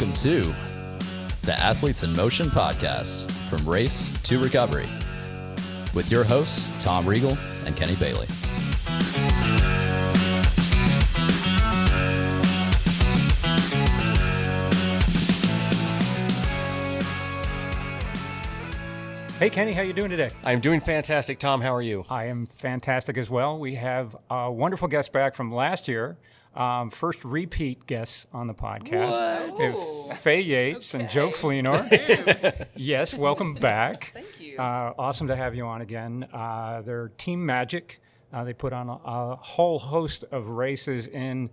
Welcome to the Athletes in Motion podcast, From Race to Recovery, with your hosts, Tom Riegel and Kenny Bailey. Hey, Kenny, how you doing today? I'm doing fantastic. Tom, how are you? I am fantastic as well. We have a wonderful guest back from last year. First repeat guests on the podcast. Faye Yates and Joe Fleenor. Yes, welcome back. Thank you. Awesome to have you on again. They're Team Magic. They put on a whole host of races in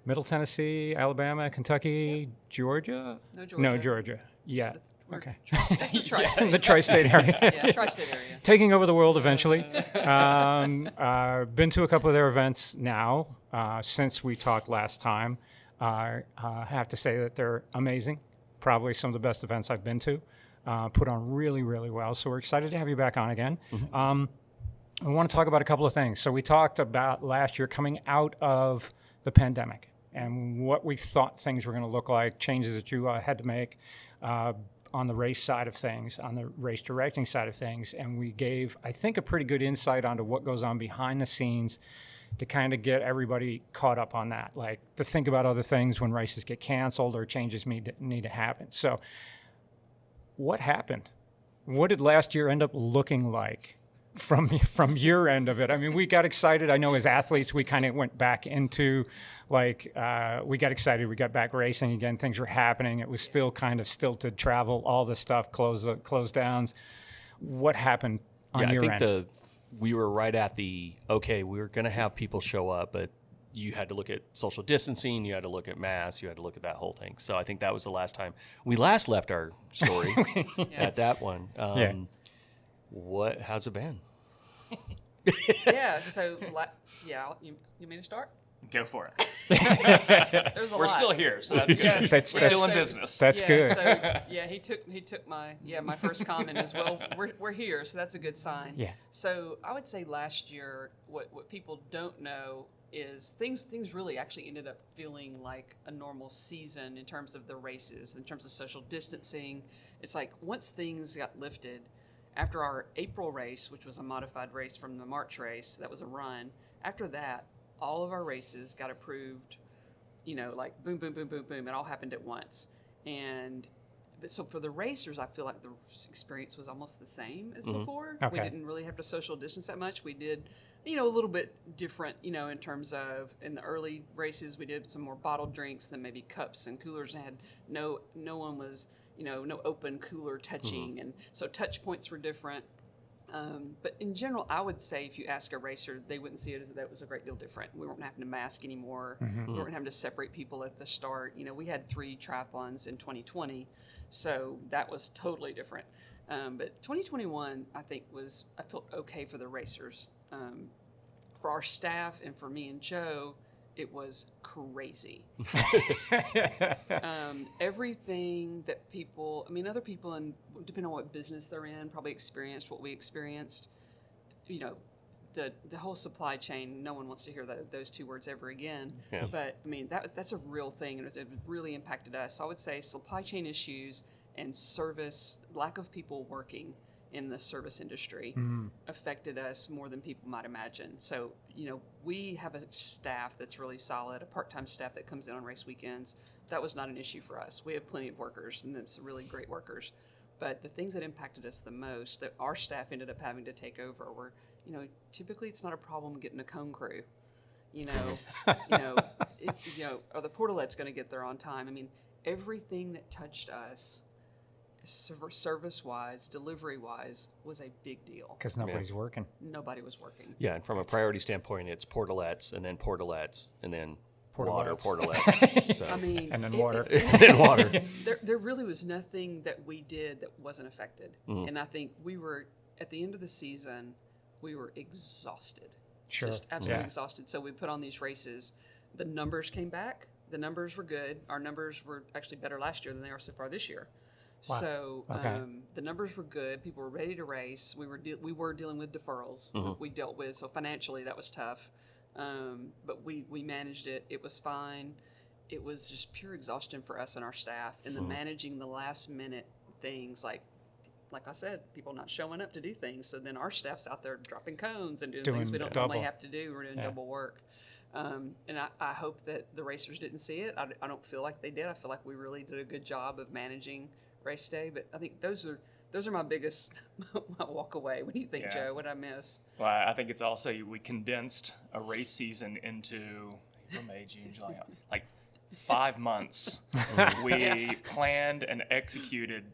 Middle Tennessee, Alabama, Kentucky, Georgia? No, Georgia. No, Georgia. Yeah. Okay. That's the tri-state. in the tri-state area. Yeah, tri-state area. Taking over the world eventually. Been to a couple of their events now since we talked last time. I have to say that they're amazing. Probably some of the best events I've been to. Put on really, really well. So we're excited to have you back on again. Mm-hmm. We want to talk about a couple of things. So we talked about last year coming out of the pandemic and what we thought things were going to look like, changes that you had to make. On the race side of things, on the race directing side of things, and we gave, I think, a pretty good insight onto what goes on behind the scenes to kind of get everybody caught up on that, like to think about other things when races get canceled or changes need to happen. So what happened? What did last year end up looking like from your end of it? I mean, we got excited. I know as athletes, we kind of went back into we got excited. We got back racing again. Things were happening. It was still kind of stilted travel, all the stuff, close downs. What happened on your end? We were right at we were going to have people show up, but you had to look at social distancing, you had to look at masks, you had to look at that whole thing. So I think that was the last time we last left our story at that one. How's it been? Yeah, so, you mean to start? Go for it. We're still here, so that's good. We're still in business. That's good. So he took my first comment as well. We're here, so that's a good sign. Yeah. So I would say last year, what people don't know is things really actually ended up feeling like a normal season in terms of the races, in terms of social distancing. It's like once things got lifted, after our April race, which was a modified race from the March race, that was a run. After that, all of our races got approved, like boom, boom, boom, boom, boom. It all happened at once. So for the racers, I feel like the experience was almost the same as before. Okay. We didn't really have to social distance that much. We did, a little bit different, in terms of in the early races, we did some more bottled drinks than maybe cups and coolers. And had no one was, no open cooler touching. And so touch points were different. But in general, I would say if you ask a racer, they wouldn't see it as that was a great deal different. We weren't having to mask anymore. We weren't having to separate people at the start. We had 3 triathlons in 2020, so that was totally different. But 2021, I felt okay for the racers. For our staff and for me and Joe, it was crazy. Everything that other people, and depending on what business they're in, probably experienced what we experienced. The whole supply chain, no one wants to hear those 2 words ever again. Yeah. But, that's a real thing, and it really impacted us. I would say supply chain issues and service, lack of people working in the service industry affected us more than people might imagine. So, we have a staff that's really solid, a part-time staff that comes in on race weekends. That was not an issue for us. We have plenty of workers, and some really great workers. But the things that impacted us the most that our staff ended up having to take over were, typically it's not a problem getting a cone crew. Are the portalettes going to get there on time? Everything that touched us, service-wise, delivery-wise, was a big deal. Because nobody's working. Nobody was working. Yeah, and from a priority standpoint, it's portalettes, and then water portalettes. So. And then water. And then water. There really was nothing that we did that wasn't affected. And I think we were, at the end of the season, we were exhausted. Sure. Just absolutely exhausted. So we put on these races. The numbers came back. The numbers were good. Our numbers were actually better last year than they are so far this year. Wow. So the numbers were good. People were ready to race. We were dealing with deferrals. We dealt with, so financially that was tough. But we managed it. It was fine. it was just pure exhaustion for us and our staff, and the managing the last minute things like I said, people not showing up to do things. So then our staff's out there dropping cones and doing things we don't normally have to do. We're doing double work. And I hope that the racers didn't see it. I don't feel like they did. I feel like we really did a good job of managing race day. But I think those are my biggest my walk away. What do you think, Joe? What did I miss? Well, I think it's also we condensed a race season into April, May, June, July, like 5 months. We planned and executed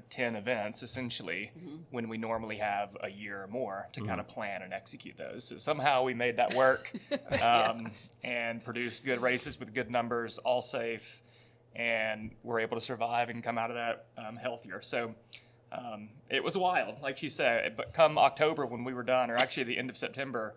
10 events essentially when we normally have a year or more to kind of plan and execute those. So somehow we made that work and produced good races with good numbers, all safe, and we're able to survive and come out of that healthier. So it was wild, like she said, but come October when we were done, or actually the end of September,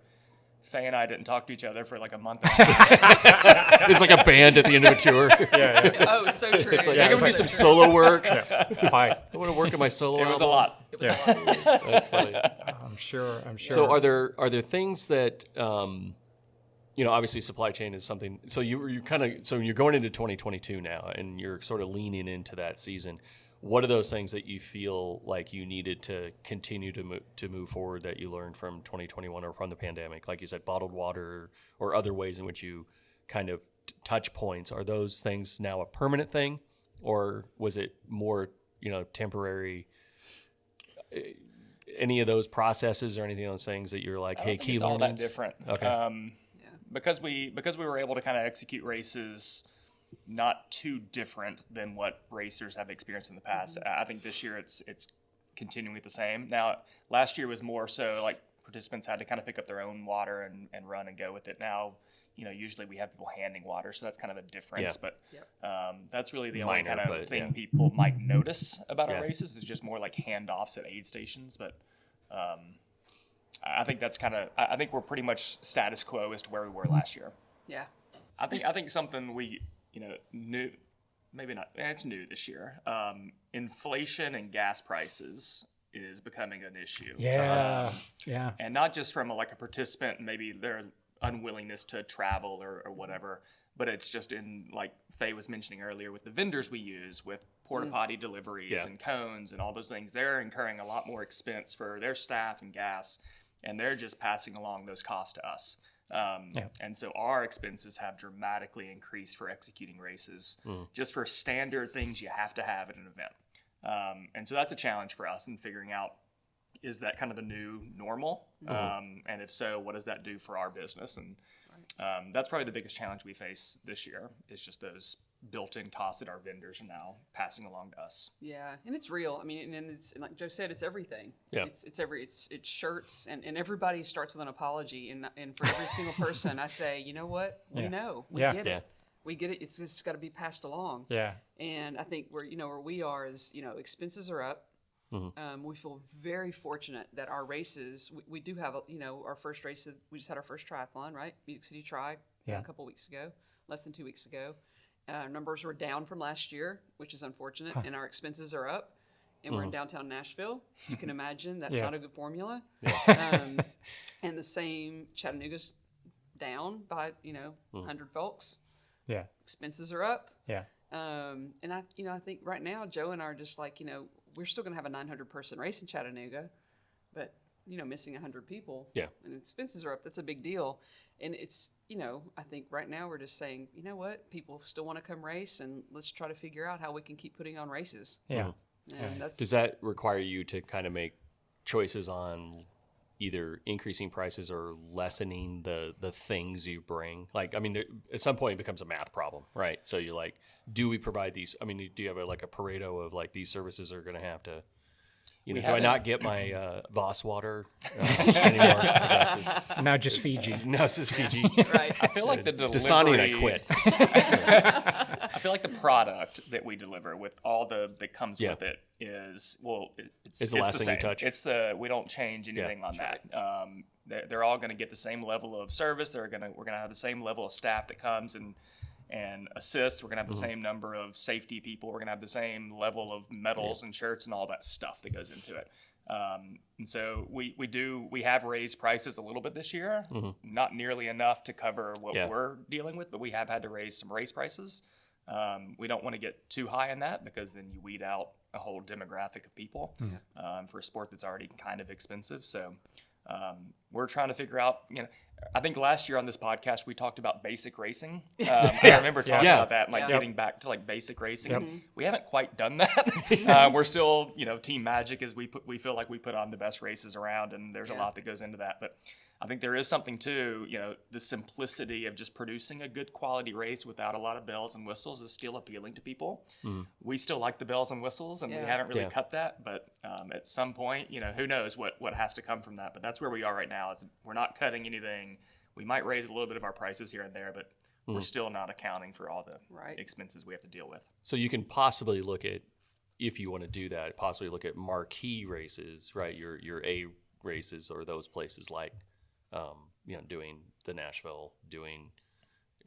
Faye and I didn't talk to each other for like a month and a half. It's like a band at the end of a tour. Oh, so true. It's like, I can do some solo work. Hi. I want to work on my solo It was album. a lot. That's funny. I'm sure. So are there things that obviously supply chain is something. So you're going into 2022 now, and you're sort of leaning into that season. What are those things that you feel like you needed to continue to move forward that you learned from 2021 or from the pandemic? Like you said, bottled water or other ways in which you kind of touch points. Are those things now a permanent thing, or was it more temporary? Any of those processes or anything of those things that you're like, hey, key it's all learnings? that different. Okay. Because we were able to kind of execute races not too different than what racers have experienced in the past. I think this year it's continuing with the same. Now, last year was more so like participants had to kind of pick up their own water and run and go with it. Now, usually we have people handing water, so that's kind of a difference. Yeah. But that's really the only kind of thing yeah. people might notice about our races is just more like handoffs at aid stations. But I think that's I think we're pretty much status quo as to where we were last year. Yeah. I think something we new, maybe not. It's new this year. Inflation and gas prices is becoming an issue. Yeah. And not just from a participant, maybe their unwillingness to travel or whatever, but it's just in, like Faye was mentioning earlier, with the vendors we use, with porta potty deliveries and cones and all those things, they're incurring a lot more expense for their staff and gas, and they're just passing along those costs to us. And so our expenses have dramatically increased for executing races, just for standard things you have to have at an event. And so that's a challenge for us in figuring out, is that kind of the new normal? And if so, what does that do for our business? And that's probably the biggest challenge we face this year, is just those built-in costs that our vendors are now passing along to us. Yeah, and it's real. I mean, and it's, like Joe said, it's everything. Yeah. It's shirts, and everybody starts with an apology, and for every single person, I say, you know what? We know. We get it. We get it. It's just got to be passed along. Yeah. And I think where we are is, expenses are up. We feel very fortunate that our races, we do have, our first race, we just had our first triathlon, right? Music City Tri a couple weeks ago, less than 2 weeks ago. Numbers were down from last year, which is unfortunate, and our expenses are up. And we're in downtown Nashville, so you can imagine that's not a good formula. And the same, Chattanooga's down by 100 folks. Yeah. Expenses are up. Yeah. And I think right now Joe and I are just like, we're still going to have a 900 person race in Chattanooga, but missing 100 people. Yeah. And expenses are up. That's a big deal. And it's, I think right now we're just saying, you know what, people still want to come race, and let's try to figure out how we can keep putting on races. Yeah. And that's, Does that require you to kind of make choices on either increasing prices or lessening the things you bring? Like, I mean, at some point it becomes a math problem, right? So you're like, do we provide these? I mean, do you have a Pareto of these services are going to have to, do I not get my Voss water anymore? Now just Fiji. No, this is Fiji. right. I feel like the delivery... Dasani and I quit. I feel like the product that we deliver with all that comes with it is, it's the last the thing you same. touch. We don't change anything on that. They're all going to get the same level of service. We're going to have the same level of staff that comes and assists. We're going to have the same number of safety people. We're going to have the same level of medals and shirts and all that stuff that goes into it. And so we have raised prices a little bit this year, not nearly enough to cover what we're dealing with, but we have had to raise some race prices. We don't want to get too high in that because then you weed out a whole demographic of people for a sport that's already kind of expensive. So we're trying to figure out, I think last year on this podcast, we talked about basic racing. I remember talking about that, and getting back to basic racing. We haven't quite done that. We're still, Team Magic is we feel like we put on the best races around, and there's a lot that goes into that. But I think there is something to, the simplicity of just producing a good quality race without a lot of bells and whistles is still appealing to people. We still like the bells and whistles, and we haven't really cut that. But at some point, who knows what has to come from that. But that's where we are right now. Is we're not cutting anything. We might raise a little bit of our prices here and there, but we're still not accounting for all the expenses we have to deal with. So you can possibly look at, if you want to do that, possibly look at marquee races, right? Your A races, or those places like, doing the Nashville, doing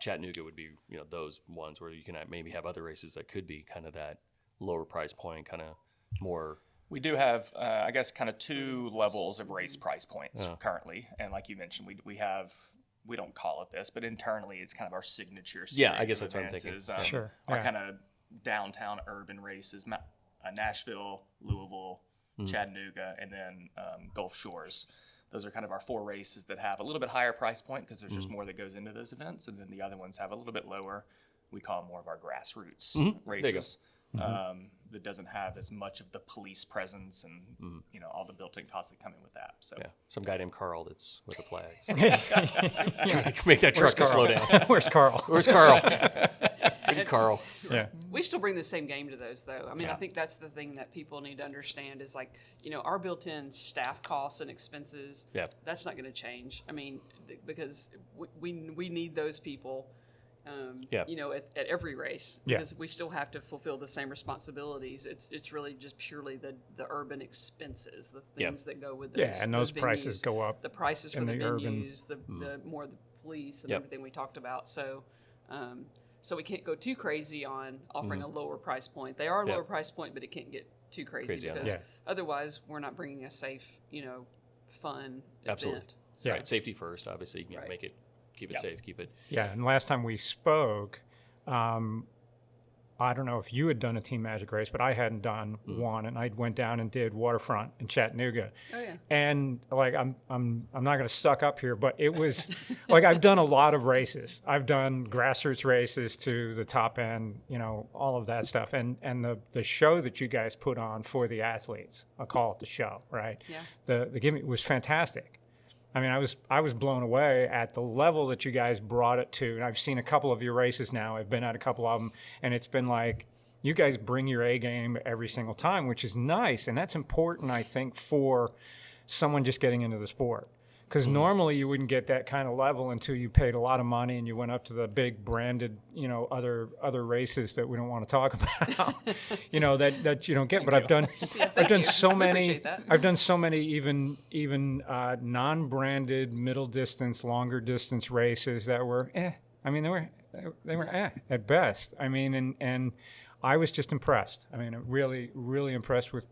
Chattanooga would be, those ones where you can maybe have other races that could be kind of that lower price point, kind of more. We do have, I guess, kind of two levels of race price points currently. And like you mentioned, we don't call it this, but internally it's kind of our signature series. Yeah, I guess that's what I'm thinking. Sure. Our kind of downtown urban races, Nashville, Louisville, Chattanooga, and then Gulf Shores. Those are kind of our four races that have a little bit higher price point because there's just more that goes into those events. And then the other ones have a little bit lower. We call them more of our grassroots races. That doesn't have as much of the police presence and all the built-in costs that come in with that. So some guy named Carl that's with a flag. So. Trying to make that truck to slow down. Where's Carl? Where's Carl? Carl. Yeah. We still bring the same game to those, though. I mean, I think that's the thing that people need to understand is our built-in staff costs and expenses. Yeah. That's not going to change. I mean, because we need those people. At every race, because we still have to fulfill the same responsibilities. It's really just purely the urban expenses, the things that go with those. Yeah, and those prices go up. The prices for the venues, the more the police and Yep. everything we talked about. So, so we can't go too crazy on offering a lower price point. They are a lower price point, but it can't get too crazy on because that. otherwise we're not bringing a safe, fun Absolutely. event. Yeah. Right. Safety first, obviously. Make it. Keep it safe. Keep it. Yeah, and last time we spoke, I don't know if you had done a Team Magic race, but I hadn't done one, and I went down and did Waterfront in Chattanooga. Oh yeah. And I'm not going to suck up here, but it was I've done a lot of races. I've done grassroots races to the top end, all of that stuff, and the show that you guys put on for the athletes, I'll call it the show, right? Yeah. The gimmick was fantastic. I mean, I was blown away at the level that you guys brought it to. And I've seen a couple of your races now. I've been at a couple of them, and it's been like you guys bring your A game every single time, which is nice. And that's important, I think, for someone just getting into the sport. Because normally you wouldn't get that kind of level until you paid a lot of money and you went up to the big branded, other races that we don't want to talk about, that you don't get. But I've done so many. I've done so many even non-branded middle distance, longer distance races that were I mean, they were at best. I mean, and I was just impressed. I mean, really, really impressed with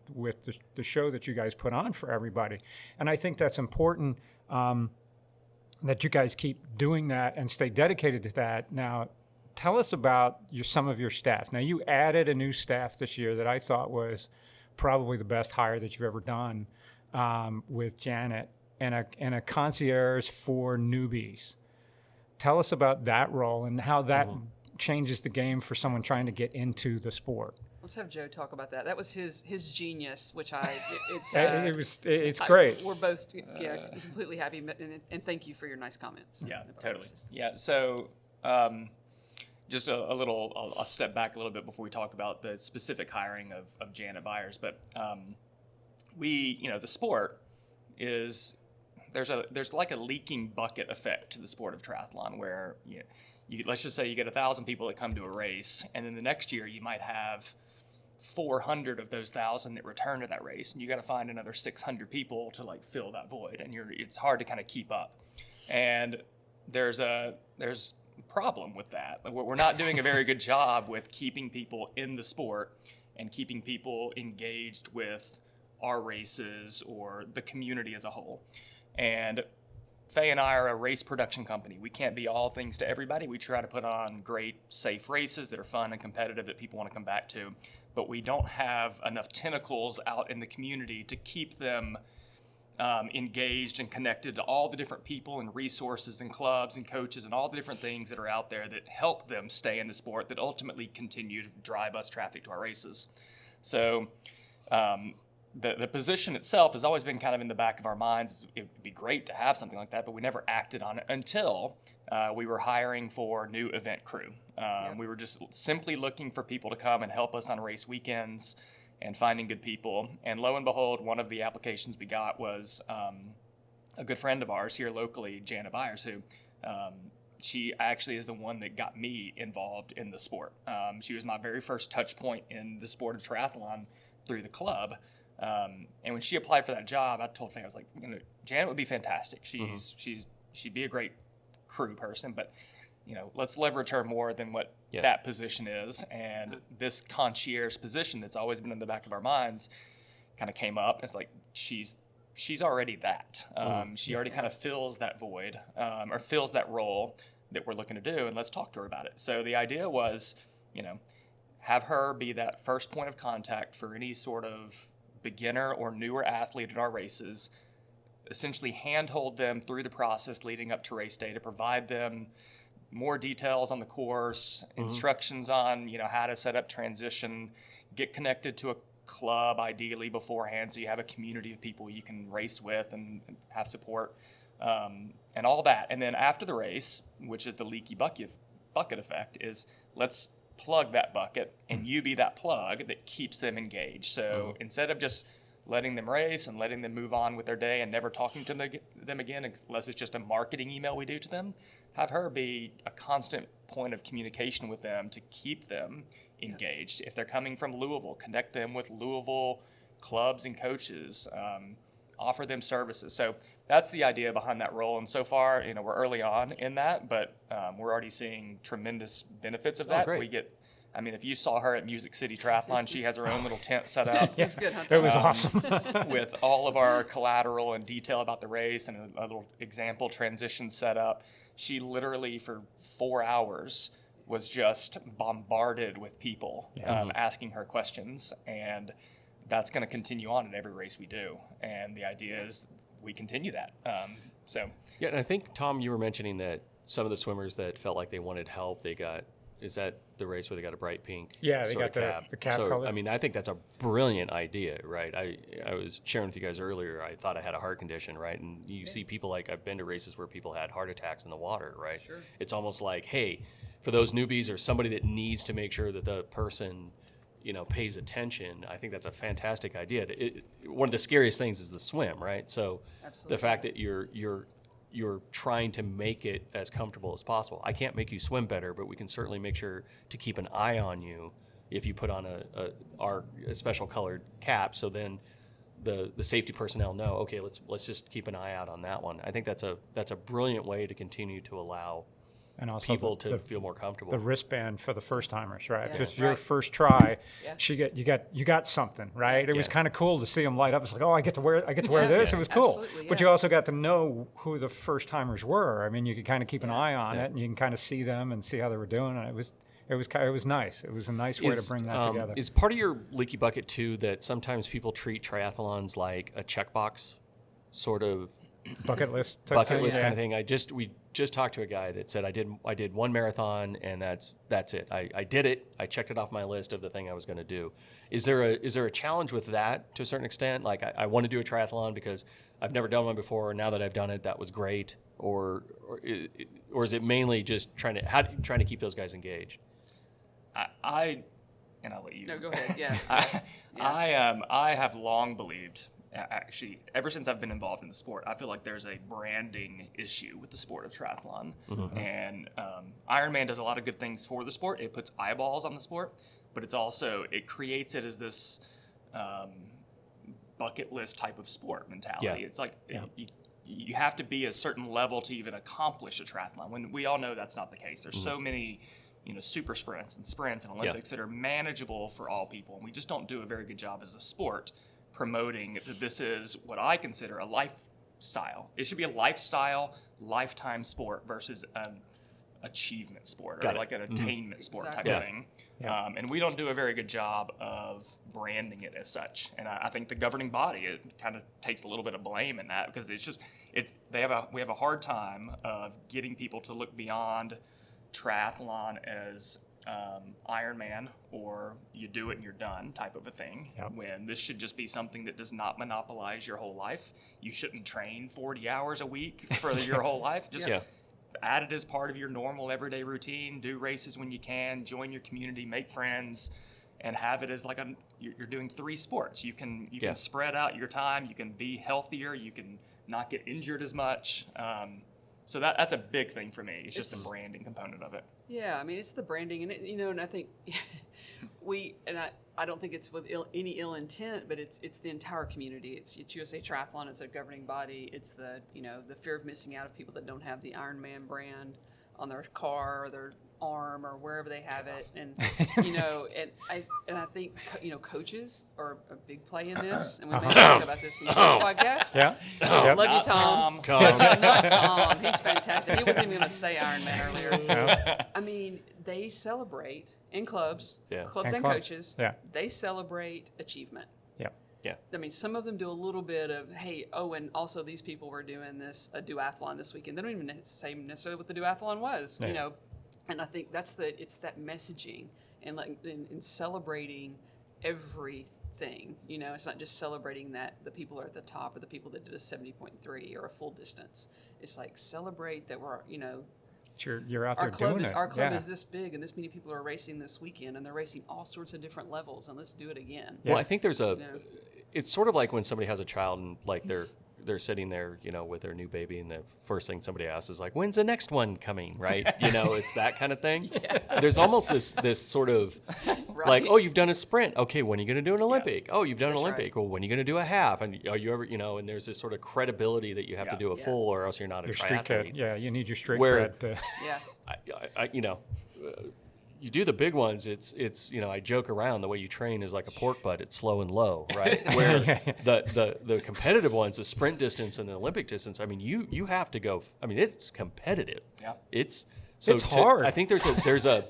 the show that you guys put on for everybody. And I think that's important. That you guys keep doing that and stay dedicated to that. Now, tell us about some of your staff. Now, you added a new staff this year that I thought was probably the best hire that you've ever done with Janet and a concierge for newbies. Tell us about that role and how that changes the game for someone trying to get into the sport. Let's have Joe talk about that. That was his genius, which it's great. We're both completely happy, and thank you for your nice comments. Yeah, totally. Yeah, so just a little, I'll step back a little bit before we talk about the specific hiring of Janet Byers, but the sport is, there's like a leaking bucket effect to the sport of triathlon where let's just say you get 1,000 people that come to a race, and then the next year you might have 400 of those 1,000 that return to that race, and you got to find another 600 people to fill that void, and it's hard to kind of keep up. And there's a problem with that. We're not doing a very good job with keeping people in the sport and keeping people engaged with our races or the community as a whole. And Faye and I are a race production company. We can't be all things to everybody. We try to put on great, safe races that are fun and competitive that people want to come back to. But we don't have enough tentacles out in the community to keep them engaged and connected to all the different people and resources and clubs and coaches and all the different things that are out there that help them stay in the sport, that ultimately continue to drive us traffic to our races. So the position itself has always been kind of in the back of our minds. It would be great to have something like that, but we never acted on it until we were hiring for new event crew. We were just simply looking for people to come and help us on race weekends and finding good people. And lo and behold, one of the applications we got was a good friend of ours here locally, Jana Byers, who she actually is the one that got me involved in the sport. She was my very first touch point in the sport of triathlon through the club. And when she applied for that job, I told Faye, I was like, Janet would be fantastic. She'd be a great crew person, but let's leverage her more than what that position is. And this concierge position that's always been in the back of our minds kind of came up. It's like, she's already that. She already kind of fills that void, or fills that role that we're looking to do, and let's talk to her about it. So the idea was, have her be that first point of contact for any sort of beginner or newer athlete at our races, essentially handhold them through the process leading up to race day to provide them more details on the course, instructions on, how to set up transition, get connected to a club ideally beforehand so you have a community of people you can race with and have support, and all that. And then after the race, which is the leaky bucket effect, is let's plug that bucket and you be that plug that keeps them engaged. So instead of just letting them race and letting them move on with their day and never talking to them again, unless it's just a marketing email we do to them, have her be a constant point of communication with them to keep them engaged. If they're coming from Louisville, connect them with Louisville clubs and coaches, offer them services. So that's the idea behind that role. And so far, we're early on in that, but we're already seeing tremendous benefits of that. Great. We get, if you saw her at Music City Triathlon, she has her own little tent set up. Yes, good, huh? it was awesome. With all of our collateral and detail about the race and a little example transition set up. She literally for 4 hours was just bombarded with people asking her questions, and that's going to continue on at every race we do. And the idea is we continue that. Yeah, and I think, Tom, you were mentioning that some of the swimmers that felt like they wanted help, is that the race where they got a bright pink? Yeah, they sort got of cap? the cap So, color. I think that's a brilliant idea, right? I was sharing with you guys earlier, I thought I had a heart condition, right? And you see people I've been to races where people had heart attacks in the water, right? Sure. It's almost like, hey, for those newbies or somebody that needs to make sure that the person, pays attention, I think that's a fantastic idea. One of the scariest things is the swim, right? So Absolutely. the fact that you're trying to make it as comfortable as possible. I can't make you swim better, but we can certainly make sure to keep an eye on you if you put on a special colored cap. So then the safety personnel know, okay, let's just keep an eye out on that one. I think that's a brilliant way to continue to allow and also people to feel more comfortable. The wristband for the first timers, right? Yeah. If it's your Right. first try, Yeah. you got something, right? It was Yeah. kind of cool to see them light up. It's like, oh, I get to wear this. Yeah. It was cool. Absolutely, But yeah. you also got to know who the first timers were. You could kind of keep an eye on Yeah. it, and you can kind of see them and see how they were doing. And it was nice. It was a nice way to bring that together. Is part of your leaky bucket too that sometimes people treat triathlons like a checkbox sort of Bucket list type bucket thing, list yeah. kind of thing? We just talked to a guy that said I did one marathon and that's it. I did it. I checked it off my list of the thing I was going to do. Is there a challenge with that to a certain extent? Like I want to do a triathlon because I've never done one before. Now that I've done it, that was great. Or is it mainly just trying to keep those guys engaged? And I'll let you. No, go ahead. Yeah. I have long believed, actually, ever since I've been involved in the sport, I feel like there's a branding issue with the sport of triathlon. And Ironman does a lot of good things for the sport. It puts eyeballs on the sport, but it creates it as this bucket list type of sport mentality. Yeah. It's like you have to be a certain level to even accomplish a triathlon, when we all know that's not the case. There's so many super sprints and Olympics that are manageable for all people, and we just don't do a very good job as a sport promoting that this is what I consider a lifestyle. It should be a lifestyle, lifetime sport versus an achievement sport or like an attainment sport type of thing. Yeah. And we don't do a very good job of branding it as such. And I think the governing body, it kind of takes a little bit of blame in that, because we have a hard time of getting people to look beyond triathlon as Ironman or you do it and you're done type of a thing. Yep. When this should just be something that does not monopolize your whole life. You shouldn't train 40 hours a week for your whole life. Just add it as part of your normal everyday routine. Do races when you can. Join your community. Make friends. And have it as like you're doing 3 sports. You can spread out your time. You can be healthier. You can not get injured as much. So that's a big thing for me. It's just the branding component of it. Yeah, I mean, it's the branding, and and I think I don't think it's with any ill intent, but it's the entire community. It's USA Triathlon as a governing body. It's the fear of missing out of people that don't have the Ironman brand on their car or their arm or wherever they have it, and and I think coaches are a big play in this, and we may talk about this in the coach podcast. Love you, Tom. Not Tom. He's fantastic. He wasn't even going to say Ironman earlier. I mean, they celebrate in clubs and coaches. Yeah. They celebrate achievement. Yeah. I mean, some of them do a little bit of, and also these people were doing a duathlon this weekend. They don't even say necessarily what the duathlon was, And I think it's that messaging and in celebrating everything. It's not just celebrating that the people are at the top or the people that did a 70.3 or a full distance. It's like celebrate that we're you're out there doing it. Our club is this big, and this many people are racing this weekend, and they're racing all sorts of different levels, and let's do it again. Well, I think there's it's sort of like when somebody has a child and like they're sitting there, with their new baby, and the first thing somebody asks is like, when's the next one coming, right? It's that kind of thing. There's almost this sort of like, oh, you've done a sprint. Okay, when are you going to do an Olympic? Oh, you've done an Olympic. Right. Well, when are you going to do a half? And are you ever, and there's this sort of credibility that you have to do a full, or else you're not a triathlete. You need your street cred. You do the big ones. It's I joke around, the way you train is like a pork butt. It's slow and low, right? Where the competitive ones, the sprint distance and the Olympic distance. I mean, you have to go. I mean, it's competitive. Yeah, it's hard. I think there's a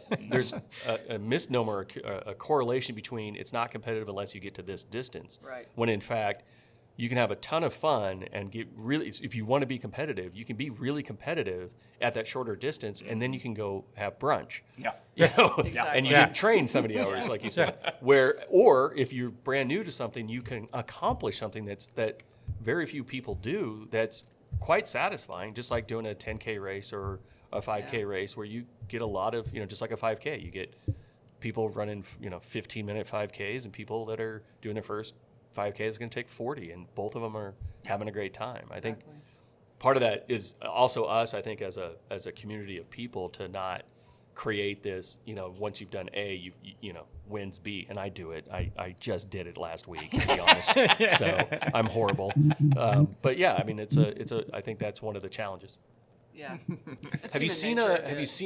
misnomer, a correlation between it's not competitive unless you get to this distance. Right. When in fact, you can have a ton of fun and get really, if you want to be competitive, you can be really competitive at that shorter distance, and then you can go have brunch. Yeah. Exactly. And you can train 70 hours, like you said. Or if you're brand new to something, you can accomplish something that very few people do. That's quite satisfying, just like doing a 10K race or a 5K race, where you get a lot of, just like a 5K, you get people running, 15-minute 5Ks, and people that are doing their first 5K is going to take 40, and both of them are having a great time. I think part of that is also us, I think, as a community of people, to not create this, once you've done A, you wins B, and I do it. I just did it last week, to be honest. So I'm horrible. But yeah, I mean, I think that's one of the challenges. Yeah. Have you seen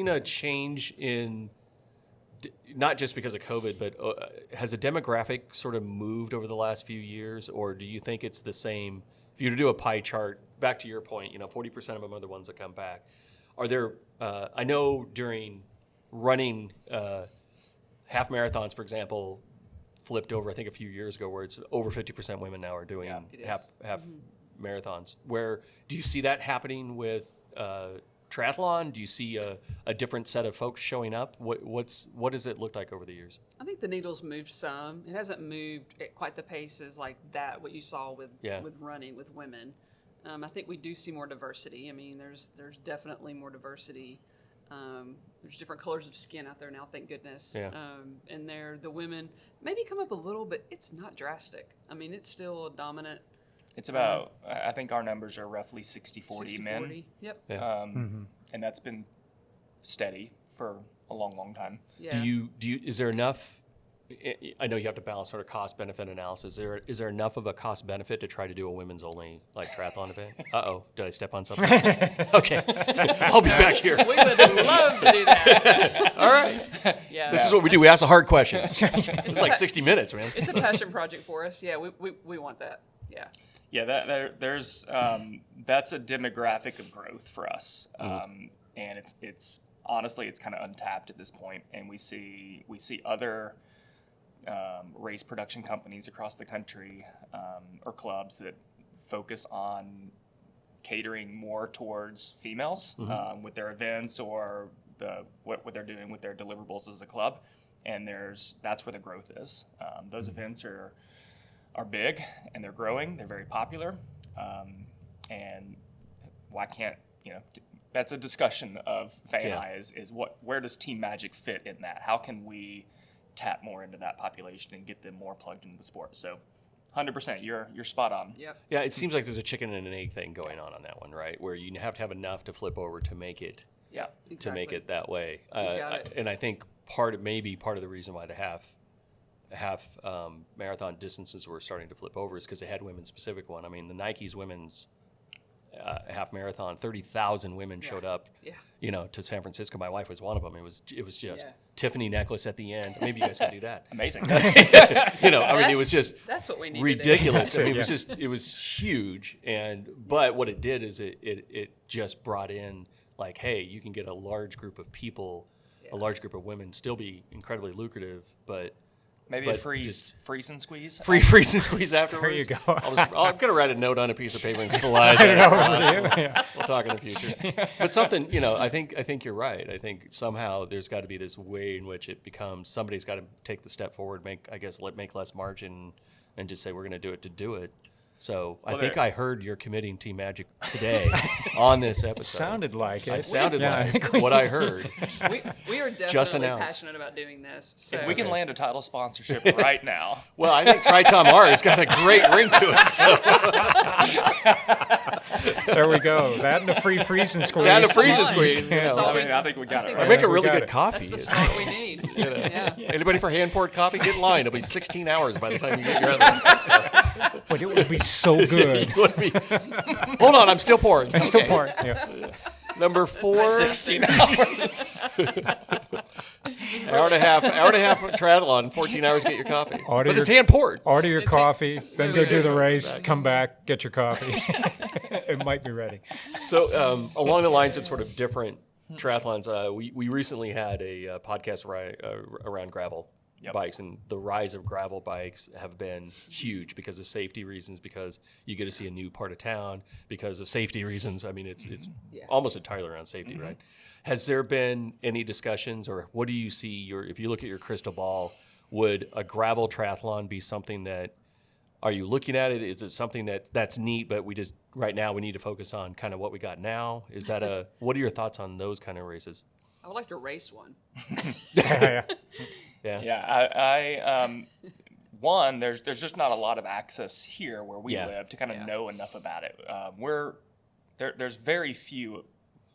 a change in, not just because of COVID, but has the demographic sort of moved over the last few years, or do you think it's the same? If you were to do a pie chart, back to your point, 40% of them are the ones that come back. Are there, I know during running half marathons, for example, flipped over, I think a few years ago, where it's over 50% women now are doing half marathons. Where do you see that happening with triathlon? Do you see a different set of folks showing up? What does it look like over the years? I think the needle's moved some. It hasn't moved at quite the pace as like that, what you saw with running with women. I think we do see more diversity. I mean, there's definitely more diversity. There's different colors of skin out there now, thank goodness. Yeah. And the women maybe come up a little, but it's not drastic. I mean, it's still a dominant. It's about, I think our numbers are roughly 60-40 men. 60-40, yep. Yeah. And that's been steady for a long, long time. Yeah. Do you, is there enough I know you have to balance sort of cost benefit analysis. Is there enough of a cost benefit to try to do a women's only like triathlon event? Did I step on something? Okay, I'll be back here. We would love to do that. All right, Yeah. this is what we do. We ask the hard questions. It's like 60 minutes, man. It's a passion project for us. Yeah, we want that. Yeah. Yeah, there's that's a demographic of growth for us, and it's honestly it's kind of untapped at this point, and we see other race production companies across the country or clubs that focus on catering more towards females with their events or what they're doing with their deliverables as a club, and that's where the growth is. Those events are big and they're growing. They're very popular, and why can't that's a discussion of Faye and I is where does Team Magic fit in that? How can we tap more into that population and get them more plugged into the sport? So 100%, you're spot on. Yep. Yeah, it seems like there's a chicken and an egg thing going on that one, right? Where you have to have enough to flip over to make it Exactly. to make it that way. got it. And I think part of the reason why the half marathon distances were starting to flip over is because they had women's specific one. I mean, the Nike's women's half marathon, 30,000 women showed up. Yeah. To San Francisco. My wife was one of them. It was just Yeah. Tiffany necklace at the end. Maybe you guys can do that. Amazing. It was just that's what we need ridiculous. To do. I mean, it was huge. But what it did is it just brought in like, hey, you can get a large group of people, a large group of women, still be incredibly lucrative, but Maybe but a free just freeze and squeeze. freeze and squeeze afterwards. There you go. I'm going to write a note on a piece of paper and slide I don't know that what across. to do. Yeah. We'll talk in the future. But something, I think you're right. I think somehow there's got to be this way in which it becomes somebody's got to take the step forward, make less margin, and just say we're going to do it to do it. So I think I heard you're committing Team Magic today on this episode. Sounded like it. I sounded Yeah, I like think we- what I heard. We are Just definitely announced. passionate about doing this. So If we can land a title sponsorship right now, Well, I think Triton R has got a great ring to it. So There we go. That and the free freeze and squeeze. and a freeze and Fine. squeeze. That's all I think we got it I right. make a we really got good it. coffee. that's the start we need. Yeah. Anybody for hand poured coffee? Get in line. It'll be 16 hours by the time you get your other. But it would be so good. Hold on, I'm still pouring. I still Okay. pour it. Yeah. Number 4, 16 hours. hour and a half triathlon, 14 hours to get your coffee. Order But it's your- hand poured. Order your coffee, then go do the good. race, come back, get your coffee. It might be ready. So along the lines of sort of different triathlons, we recently had a podcast around gravel bikes, and the rise of gravel bikes have been huge because of safety reasons, because you get to see a new part of town because of safety reasons. I mean, it's almost entirely around safety, right? Has there been any discussions, or what do you see if you look at your crystal ball, would a gravel triathlon be something that, are you looking at it? Is it something that's neat, but right now we need to focus on kind of what we got now? Is that what are your thoughts on those kind of races? I would like to race one. Yeah. Yeah, one, there's just not a lot of access here where we live to kind of know enough about it. There's very few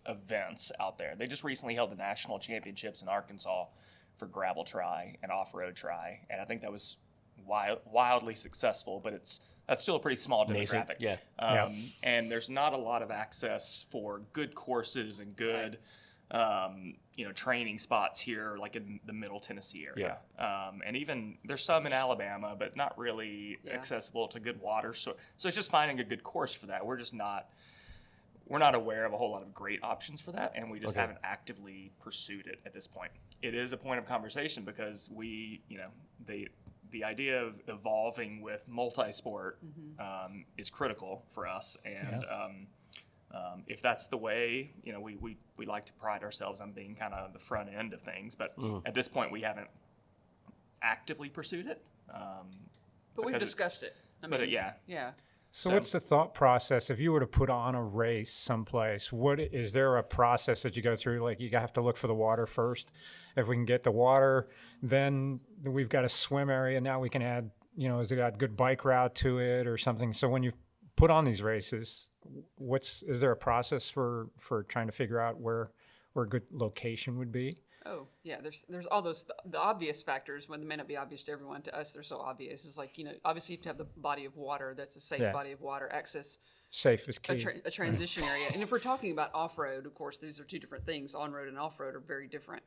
events out there. They just recently held the national championships in Arkansas for gravel tri and off-road tri, and I think that was wildly successful, but that's still a pretty small demographic. Yeah. And there's not a lot of access for good courses and good training spots here, like in the Middle Tennessee area. And even there's some in Alabama, but not really accessible to good water. So it's just finding a good course for that. We're not aware of a whole lot of great options for that, and we just haven't actively pursued it at this point. It is a point of conversation because the idea of evolving with multi-sport is critical for us, and if that's the way, we like to pride ourselves on being kind of the front end of things, but at this point we haven't actively pursued it. But we've discussed it. I mean, yeah. So what's the thought process if you were to put on a race someplace? Is there a process that you go through? Like you have to look for the water first. If we can get the water, then we've got a swim area. Now we can add, has it got a good bike route to it or something? So when you put on these races, is there a process for trying to figure out where a good location would be? Oh, yeah. There's all those the obvious factors when they may not be obvious to everyone. To us, they're so obvious. It's like, obviously you have to have the body of water that's a safe body of water, access Safe is key. a transition area. And if we're talking about off road, of course, these are two different things. On road and off road are very different.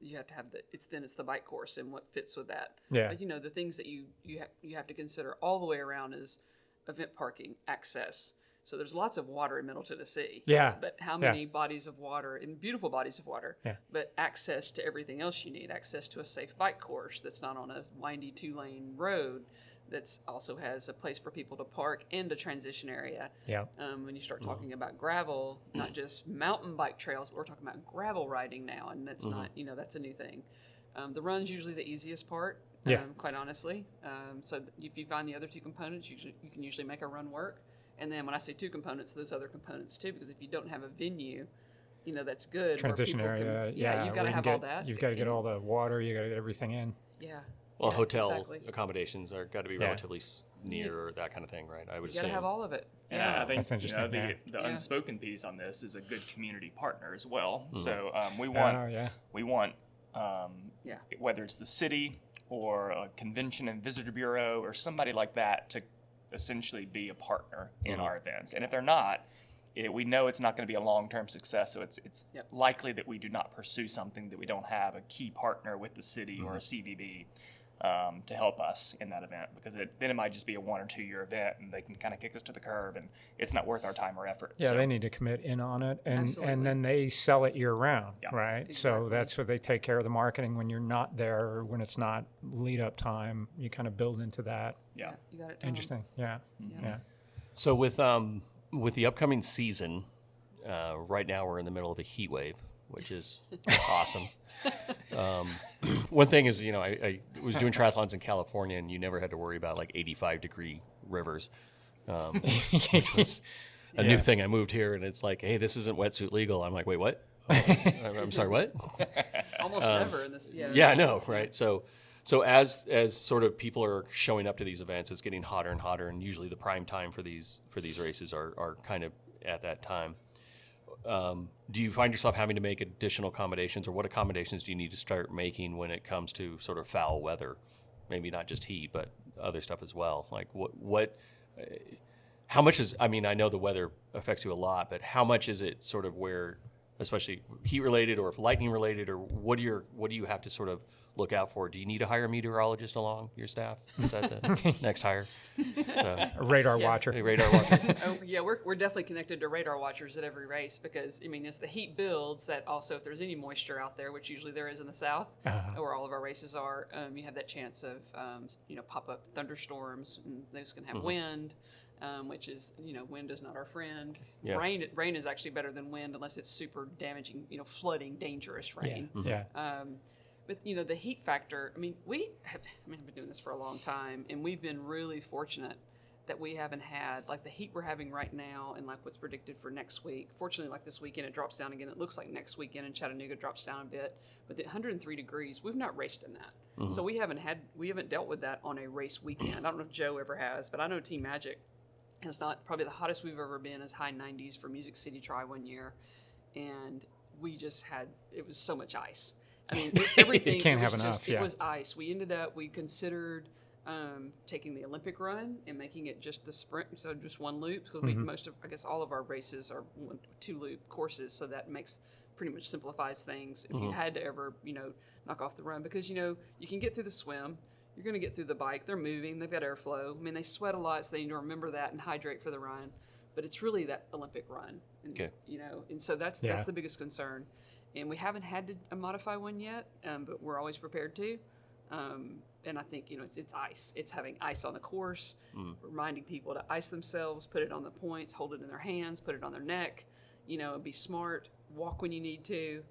You have to have it's the bike course and what fits with that. Yeah. But, the things that you have to consider all the way around is event parking, access. So there's lots of water in Middle Tennessee. Yeah. But how many bodies of water, and beautiful bodies of water, but access to everything else you need, access to a safe bike course that's not on a windy 2-lane road, that also has a place for people to park and a transition area. Yeah. When you start talking about gravel, not just mountain bike trails, but we're talking about gravel riding now, and that's not, that's a new thing. The run's usually the easiest part, quite honestly. So if you find the other two components, you can usually make a run work. And then when I say two components, those other components too, because if you don't have a venue, that's good. Transition where people area. can, you've got to have all that. You've got to get all the water. You got to get everything in. Yeah. Well, yeah, hotel exactly. accommodations are got to be relatively near or that kind of thing, right? I would You got to assume. have all of it. And Yeah. I think That's interesting, the unspoken piece on this is a good community partner as well. So we Yeah. want whether it's the city or a convention and visitor bureau or somebody like that to essentially be a partner in our events. And if they're not, we know it's not going to be a long-term success. So it's likely that we do not pursue something that we don't have a key partner with the city or a CVB to help us in that event, because then it might just be a 1 or 2 year event and they can kind of kick us to the curb and it's not worth our time or effort. Yeah, So, they need to commit in on it, and Absolutely. then they sell it year round, Yeah. right? So Exactly. that's where they take care of the marketing when you're not there, or when it's not lead up time. You kind of build into that. yeah. You got it down. Interesting. Yeah. Yeah. So with the upcoming season, right now we're in the middle of a heat wave, which is awesome. One thing is, I was doing triathlons in California, and you never had to worry about like 85-degree rivers, which was a new thing. I moved here, and it's like, hey, this isn't wetsuit legal. I'm like, wait, what? I'm sorry, what? Almost never in this. Yeah. Yeah, I know, right? So as sort of people are showing up to these events, it's getting hotter and hotter, and usually the prime time for these races are kind of at that time. Do you find yourself having to make additional accommodations, or what accommodations do you need to start making when it comes to sort of foul weather? Maybe not just heat, but other stuff as well. Like how much is, I mean, I know the weather affects you a lot, but how much is it sort of where, especially heat related or if lightning related, or what do you have to sort of look out for? Do you need to hire a meteorologist along your staff? Is that the next hire? So, A radar watcher. a radar watcher. Oh, yeah, we're definitely connected to radar watchers at every race, because as the heat builds, that also if there's any moisture out there, which usually there is in the south, where all of our races are, you have that chance of pop up thunderstorms, and those can have wind, which is wind is not our friend. Yeah. Rain is actually better than wind unless it's super damaging, flooding, dangerous rain. Yeah. But the heat factor. We have. I've been doing this for a long time, and we've been really fortunate that we haven't had like the heat we're having right now, and like what's predicted for next week. Fortunately, like this weekend, it drops down again. It looks like next weekend in Chattanooga drops down a bit, but the 103 degrees, we've not raced in that, so we haven't dealt with that on a race weekend. I don't know if Joe ever has, but I know Team Magic has not. Probably the hottest we've ever been is high 90s for Music City Tri one year, and we just had it was so much ice. Everything. You can't it was have enough. Just, yeah. It was ice. We considered taking the Olympic run and making it just the sprint, so just one loop. Because all of our races are 2-loop courses, so that pretty much simplifies things. If you had to ever, knock off the run, because you can get through the swim, you're going to get through the bike. They're moving. They've got airflow. They sweat a lot, so they need to remember that and hydrate for the run. But it's really that Olympic run, and, and so that's the biggest concern. And we haven't had to modify one yet, but we're always prepared to. And I think, it's ice. It's having ice on the course, reminding people to ice themselves, put it on the points, hold it in their hands, put it on their neck, be smart, walk when you need to.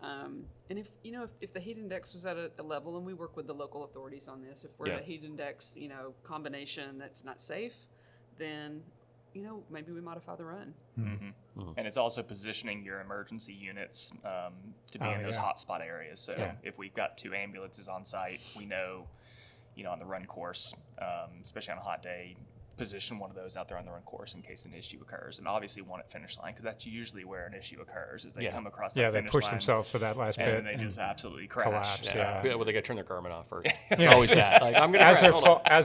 And if the heat index was at a level, and we work with the local authorities on this, if we're at a heat index, combination that's not safe, then maybe we modify the run. And it's also positioning your emergency units to be in those hotspot areas. So if we've got 2 ambulances on site, we know, on the run course, especially on a hot day, position one of those out there on the run course in case an issue occurs, and obviously one at finish line, because that's usually where an issue occurs, is they come across that they finish push line themselves for that last bit. and they just absolutely crash. collapse, yeah. Well, they got to turn their Garmin off first. It's always that. Like, I'm going to As crash.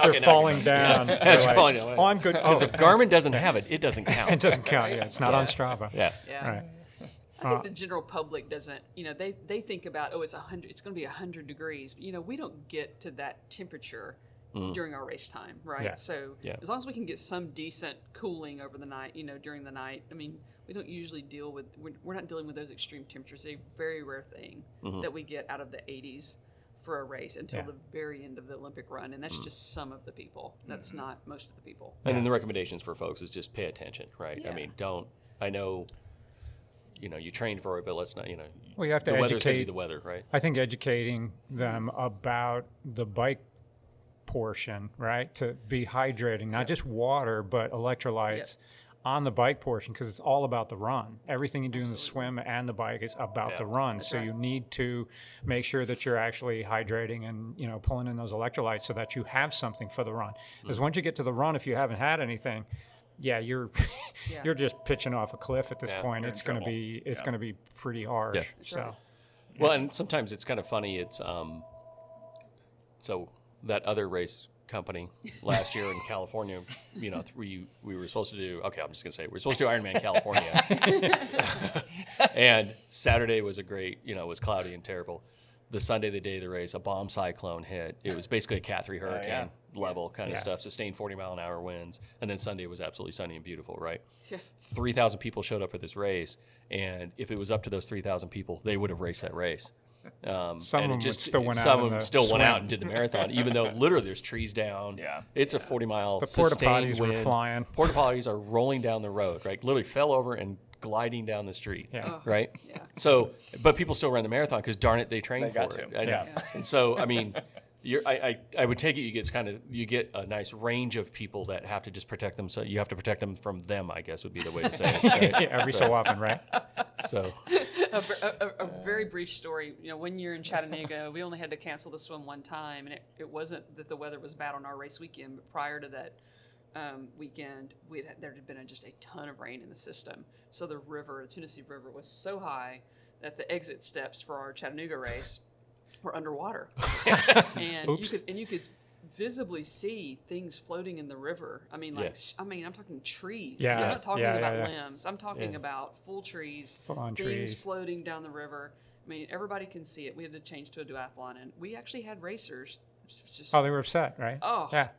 they're falling down, As they're they're like, falling down. oh, I'm good. Because if Garmin doesn't have it, it doesn't count. It doesn't count. Yeah, it's not on Strava. Yeah. Yeah. Right. I think the general public doesn't, they think about, it's 100, it's going to be 100 degrees. But, we don't get to that temperature during our race time, right? Yeah. So as long as we can get some decent cooling over the night, during the night, we don't usually we're not dealing with those extreme temperatures. A very rare thing that we get out of the 80s for a race until the very end of the Olympic run. And that's just some of the people. That's not most of the people. And then the recommendations for folks is just pay attention, right? Yeah. I know, you trained for it, but let's not, Well, you have to the weather's going to be educate. the weather, right? I think educating them about the bike portion, right? To be hydrating, not just water, but electrolytes on the bike portion, because it's all about the run. Everything you do in the swim and the bike is about the run. So you need to make sure that you're actually hydrating and, pulling in those electrolytes so that you have something for the run. Because once you get to the run, if you haven't had anything, you're you're just pitching off a cliff at this point. It's going to be pretty harsh. Yeah. So Well, and sometimes it's kind of funny. It's so that other race company last year in California, we were supposed to do. Okay, I'm just gonna say we're supposed to do Ironman California, and Saturday was it was cloudy and terrible. The Sunday, the day of the race, a bomb cyclone hit. It was basically a Cat 3 hurricane level kind of stuff, sustained 40-mile-an-hour winds. And then Sunday was absolutely sunny and beautiful, right? Yeah. 3,000 people showed up for this race. And if it was up to those 3,000 people, they would have raced that race. Some of them still went out. Some in of them the still went swim. out and did the marathon, even though literally there's trees down. Yeah. It's a 40-mile The porta sustained potties wind. were flying. Porta potties are rolling down the road, right? Literally fell over and gliding down the street, right? Yeah. So, but people still ran the marathon because darn it, they trained They for got it. to. And, and so, I would take it you get a nice range of people that have to just protect them. So you have to protect them from them, I guess would be the way to say it. Right? every so often, right? So, A very brief story. One year in Chattanooga, we only had to cancel the swim one time, and it wasn't that the weather was bad on our race weekend, but prior to that weekend, there had been just a ton of rain in the system. So the Tennessee River, was so high that the exit steps for our Chattanooga race were underwater, and you could visibly see things floating in the river. I'm talking trees. Yeah. I'm not talking Yeah, about yeah, yeah. limbs. I'm talking about full trees, Full-on things trees. floating down the river. Everybody can see it. We had to change to a duathlon, and we actually had racers. Just, Oh, they were upset, right? Oh. Yeah.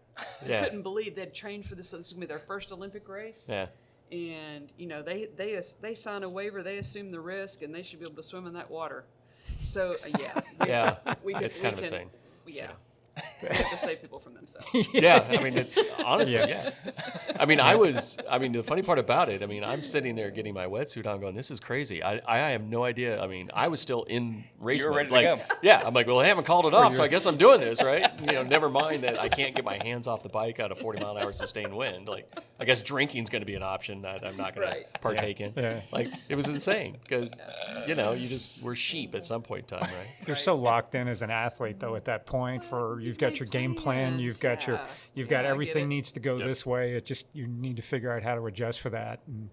yeah. couldn't believe they'd trained for this. This was going to be their first Olympic race. Yeah. And, they sign a waiver, they assume the risk, and they should be able to swim in that water. So, Yeah. We It's kind of insane. Yeah. We have to save people from themselves. Yeah, it's honestly, yeah. The funny part about it, I'm sitting there getting my wetsuit on going, this is crazy. I have no idea. I was still in race You were mode. ready to go. Yeah, I'm like, well, they haven't called it off, so I guess I'm doing this, right? Never mind that I can't get my hands off the bike out of 40-mile-an-hour sustained wind. Like, I guess drinking's going to be an option that I'm not going to partake in. Yeah. Like, it was insane because, we're sheep at some point in time, right? You're so locked in as an athlete, though, at that point. You've got your game plan, you've got I get everything it. needs to go this way. It just you need to figure out how to adjust for that, and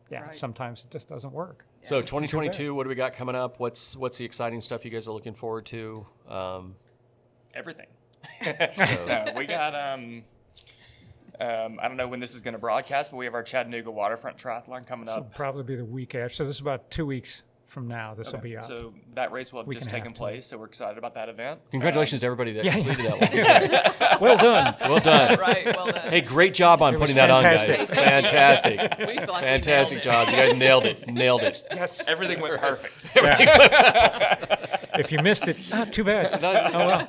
Right. sometimes it just doesn't work. So 2022, what do we got coming up? What's the exciting stuff you guys are looking forward to? Everything. No, we got I don't know when this is going to broadcast, but we have our Chattanooga Waterfront Triathlon coming So up. probably be the week after. So this is about 2 weeks from now. This will be up. So that race will have Week just and a taken half, too. place, so we're excited about that event. Congratulations to everybody that Yeah. completed that one. Well done. Well done. Right, well done. Hey, great job on It was putting that on, guys. fantastic. Fantastic. We feel like Fantastic we job. You guys nailed it. Nailed it. Yes. Everything went perfect. If you missed it, too bad. Oh, well.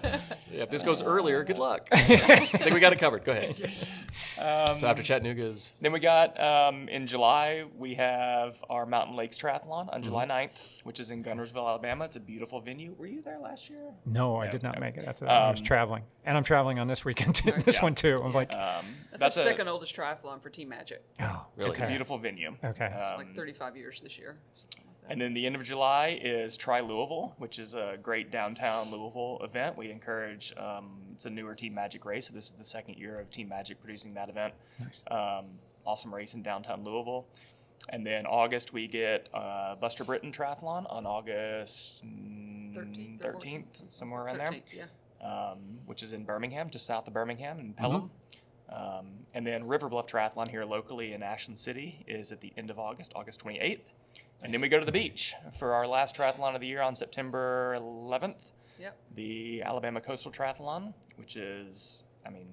Yeah, if this goes earlier, good luck. I think we got it covered. Go ahead. So after Chattanooga is... Then we got in July, we have our Mountain Lakes Triathlon on July 9th, which is in Gunnersville, Alabama. It's a beautiful venue. Were you there last year? No, I did not make it. I was traveling, and I'm traveling on this weekend. This one too. I'm like, That's our second oldest triathlon for Team Magic. oh, Really? It's a beautiful venue. Okay. Like 35 years this year. And then the end of July is Tri Louisville, which is a great downtown Louisville event. We encourage, it's a newer Team Magic race, so this is the second year of Team Magic producing that event. Nice. Awesome race in downtown Louisville. And then August, we get Buster Britton Triathlon on August 13th, somewhere around 13th, there, yeah. which is in Birmingham, just south of Birmingham in Pelham. And then River Bluff Triathlon here locally in Ashland City is at the end of August, August 28th. And then we go to the beach for our last triathlon of the year on September 11th. Yep. The Alabama Coastal Triathlon, which is, I mean,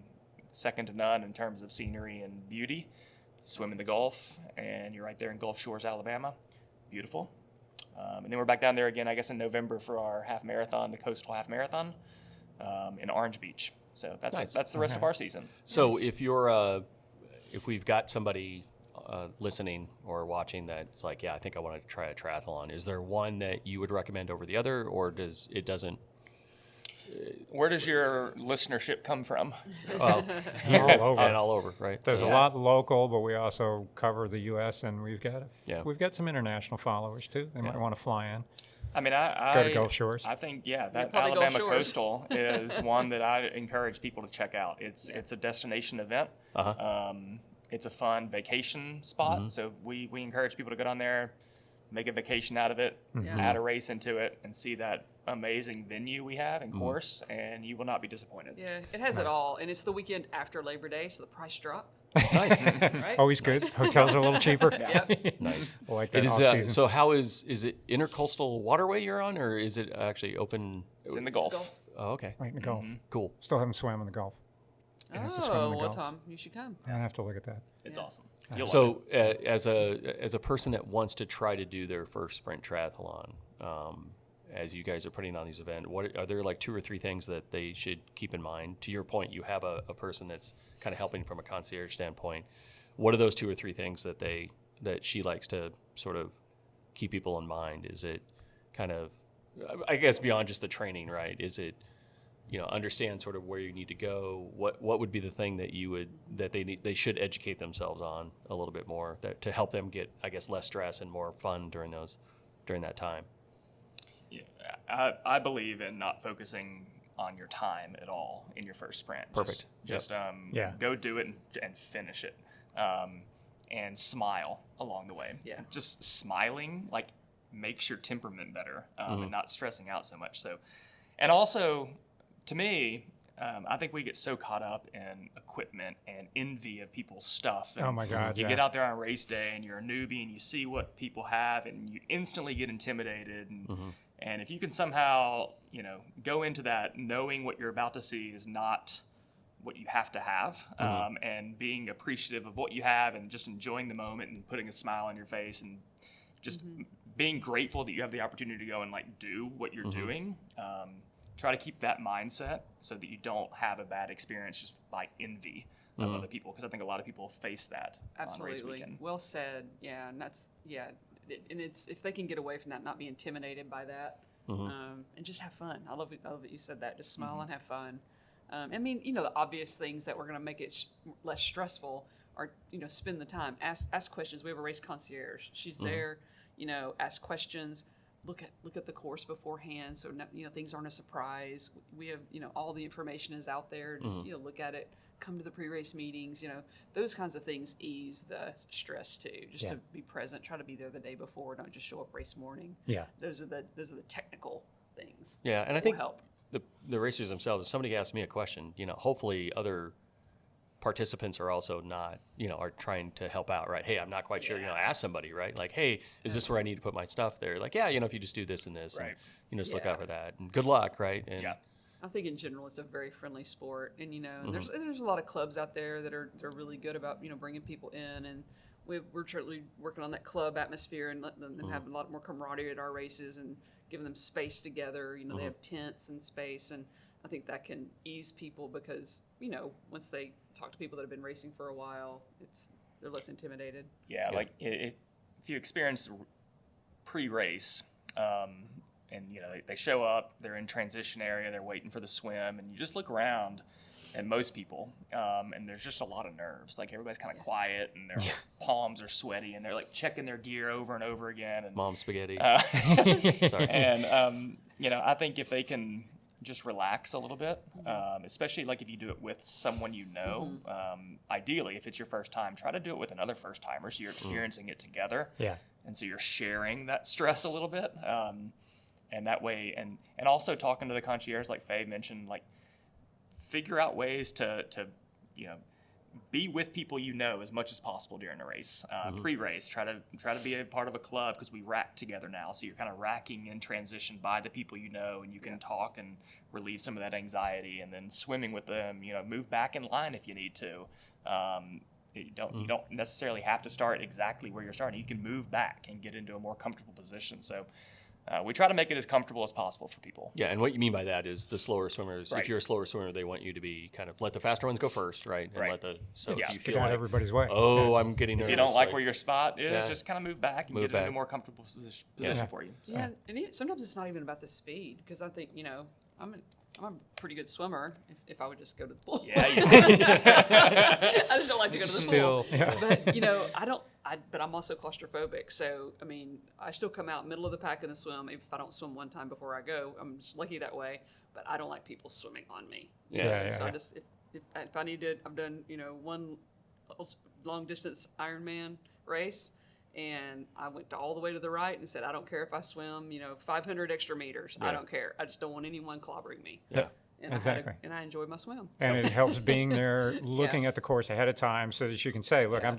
second to none in terms of scenery and beauty. Swim in the Gulf, and you're right there in Gulf Shores, Alabama. Beautiful. And then we're back down there again, I guess, in November for our half marathon, the Coastal Half Marathon in Orange Beach. So that's Nice. that's the rest of our season. So if you're, if we've got somebody listening or watching that's like, yeah, I think I want to try a triathlon, is there one that you would recommend over the other, or doesn't? Where does your listenership come from? All over. And all over, right? There's So- a lot local, but we also cover the U.S. and we've got Yeah. we've got some international followers too. They might want to fly in. I mean, I Go to Gulf Shores. I think, yeah, that probably Gulf Alabama Shores. Coastal is one that I encourage people to check out. It's a destination event. It's a fun vacation spot. So we encourage people to go down there, make a vacation out of it, add a race into it, and see that amazing venue we have and course, and you will not be disappointed. Yeah, it has it all, and it's the weekend after Labor Day, so the price drop. Nice. Right? Always good. Hotels are a little cheaper. Yep. Nice. I like that It off is, season. so how is it intercoastal waterway you're on, or is it actually open? It's in the Gulf. Gulf. Oh, okay. Right in the Gulf. Cool. Still haven't swam in the Gulf. swim in Oh, the well, Gulf. Tom, you should come. I have to look at that. It's awesome. You'll love So as a person that wants to try to do their first sprint triathlon, as you guys are putting on these events, what are there like 2 or 3 things that they should keep in mind? To your point, you have a person that's kind of helping from a concierge standpoint. What are those 2 or 3 things that she likes to sort of keep people in mind? Is it kind of, I guess, beyond just the training, right? Is it, understand sort of where you need to go? What would be the thing that they should educate themselves on a little bit more to help them get, I guess, less stress and more fun during that time? Yeah, I believe in not focusing on your time at all in your first sprint. Perfect. Just Yeah. go do it and finish it, and smile along the way. Yeah. Just smiling makes your temperament better, and not stressing out so much. So, and also, to me, I think we get so caught up in equipment and envy of people's stuff. And Oh my God, You yeah. get out there on race day and you're a newbie and you see what people have and you instantly get intimidated. And if you can somehow, go into that knowing what you're about to see is not what you have to have, and being appreciative of what you have and just enjoying the moment and putting a smile on your face and just being grateful that you have the opportunity to go and do what you're doing. Try to keep that mindset so that you don't have a bad experience just by envy of other people, because I think a lot of people face that on race Absolutely. weekend. Well said. Yeah, and that's and it's if they can get away from that, not be intimidated by that, and just have fun. I love that you said that. Just smile and have fun. I mean, the obvious things that we're going to make it less stressful are, spend the time, ask questions. We have a race concierge. She's there. Ask questions. Look at the course beforehand, so things aren't a surprise. We have all the information is out there. Just look at it. Come to the pre-race meetings. Those kinds of things ease the stress too. Just to be present. Try to be there the day before. Don't just show up race morning. Yeah. Those are the technical things. Yeah, and I that think will help. the racers themselves, if somebody asks me a question, hopefully other participants are also not, are trying to help out, right? Hey, I'm not quite sure, ask somebody, right? Like, hey, is this where I need to put my stuff there? Like, yeah, if you just do this and this, Right. and, just look out for that. And good luck, right? And Yeah. I think in general it's a very friendly sport, and and there's a lot of clubs out there that are really good about bringing people in, and we're certainly working on that club atmosphere and letting them have a lot more camaraderie at our races and giving them space together. They have tents and space, and I think that can ease people because once they talk to people that have been racing for a while, they're less intimidated. Yeah, if you experience pre-race, and they show up, they're in transition area, they're waiting for the swim, and you just look around at most people, and there's just a lot of nerves. Like everybody's kind of quiet, and their palms are sweaty, and they're like checking their gear over and over again. And Mom spaghetti. Sorry. And I think if they can just relax a little bit, especially like if you do it with someone ideally if it's your first time, try to do it with another first timer so you're experiencing it together. Yeah. And so you're sharing that stress a little bit, and that way, and also talking to the concierge, like Faye mentioned, like figure out ways to be with people as much as possible during the race. Pre-race, try to be a part of a club, because we rack together now, so you're kind of racking in transition by the people and you can talk and relieve some of that anxiety. And then swimming with them, move back in line if you need to. You don't necessarily have to start exactly where you're starting. You can move back and get into a more comfortable position. So we try to make it as comfortable as possible for people. Yeah, and what you mean by that is the slower swimmers. Right. If you're a slower swimmer, they want you to be kind of let the faster ones go first, right? And Right. if you Get feel out like everybody's way. I'm getting nervous. If you don't like where your spot is, Yeah. just kind of move back and Move get into back. a more comfortable position for you. So. Yeah, and sometimes it's not even about the speed, because I think I'm a pretty good swimmer if I would just go to the pool. Yeah, I just don't like to go to the Still, pool. yeah. But but I'm also claustrophobic. So I mean, I still come out middle of the pack in the swim. If I don't swim one time before I go, I'm just lucky that way. But I don't like people swimming on me. So I just if I need to, I've done one long distance Ironman race. And I went all the way to the right and said, I don't care if I swim, 500 extra meters. I don't care. I just don't want anyone clobbering me. Yeah. And Exactly. I enjoyed my swim. And it helps being there, looking at the course ahead of time, so that you can say, "Look, Yeah.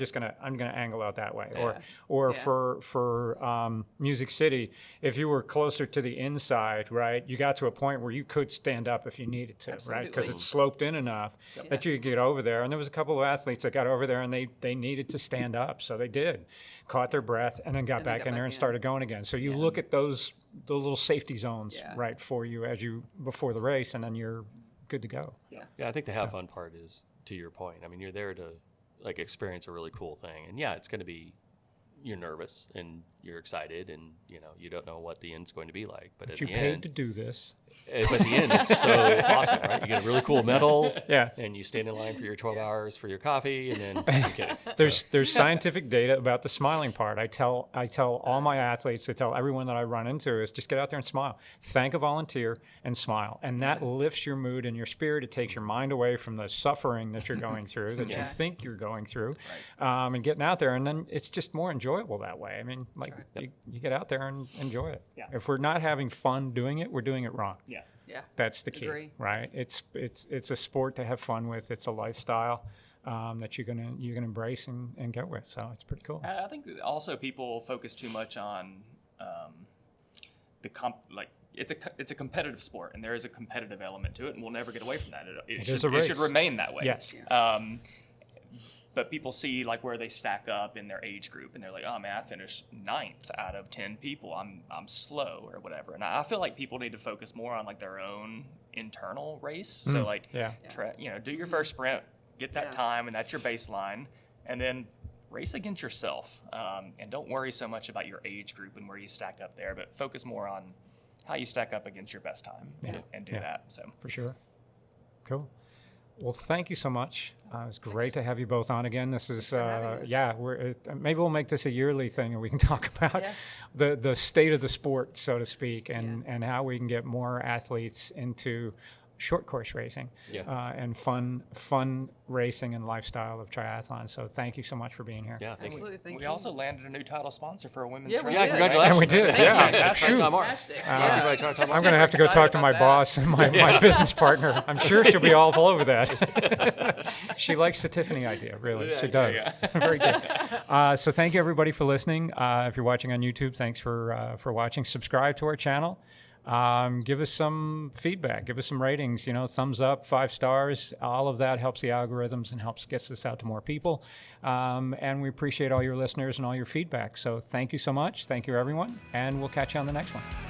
I'm gonna angle out that way." Yeah. Or Yeah. for Music City, if you were closer to the inside, right, you got to a point where you could stand up if you needed to, right, because Absolutely. it's sloped in enough that you could get over there. And there was a couple of athletes that got over there, and they needed to stand up, so they did, caught their breath, and then got back in there and started going again. So you look at the little safety zones, right, for you before the race, and then you're good to go. Yeah, I think the have fun part is, to your point. I mean, you're there to like experience a really cool thing, and it's going to be, you're nervous and you're excited, and you don't know what the end's going to be like. But at You the paid end, to do this. But at the end, it's so awesome, right? You get a really cool medal, Yeah. and you stand in line for your 12 hours for your coffee, and then I'm kidding. There's scientific data about the smiling part. I tell all my athletes, I tell everyone that I run into, is just get out there and smile. Thank a volunteer and smile. And that lifts your mood and your spirit. It takes your mind away from the suffering that you're going through, that you think you're going through, and getting out there. And then it's just more enjoyable that way. I mean, like you get out there and enjoy it. Yeah. If we're not having fun doing it, we're doing it wrong. Yeah. Yeah. That's the key, Agree. right? It's a sport to have fun with. It's a lifestyle that you're gonna embrace and go with. So it's pretty cool. I think that also people focus too much on it's a competitive sport, and there is a competitive element to it, and we'll never get away from that. It is a race. should remain that way. Yes. But people see like where they stack up in their age group, and they're like, "Oh man, I finished 9th out of 10 people. I'm slow or whatever." And I feel like people need to focus more on like their own internal race. So like, try, do your first sprint, get that time, and that's your baseline, and then race against yourself. And don't worry so much about your age group and where you stack up there, but focus more on how you stack up against your best time and do that. So For sure. Cool. Well, thank you so much. It's great to have you both on again. This is, maybe we'll make this a yearly thing, and we can talk about the state of the sport, so to speak, and how we can get more athletes into short course racing and fun racing and lifestyle of triathlon. So thank you so much for being here. Yeah, thank you. Absolutely. Thank we you. also landed a new title sponsor for a women's Yeah, we triathlon. did. Congratulations. And we did. Thank Yeah. you. Shoot. Tom Mark. Fantastic. Brought to you by Tom I'm Mark. going to have to go Excited talk to my about boss and my business partner. I'm sure she'll be all over that. She likes the Tiffany idea, really. She does. Very good. So thank you, everybody, for listening. If you're watching on YouTube, thanks for watching. Subscribe to our channel. Give us some feedback. Give us some ratings. Thumbs up, 5 stars. All of that helps the algorithms and helps gets this out to more people. And we appreciate all your listeners and all your feedback. So thank you so much. Thank you, everyone. And we'll catch you on the next one.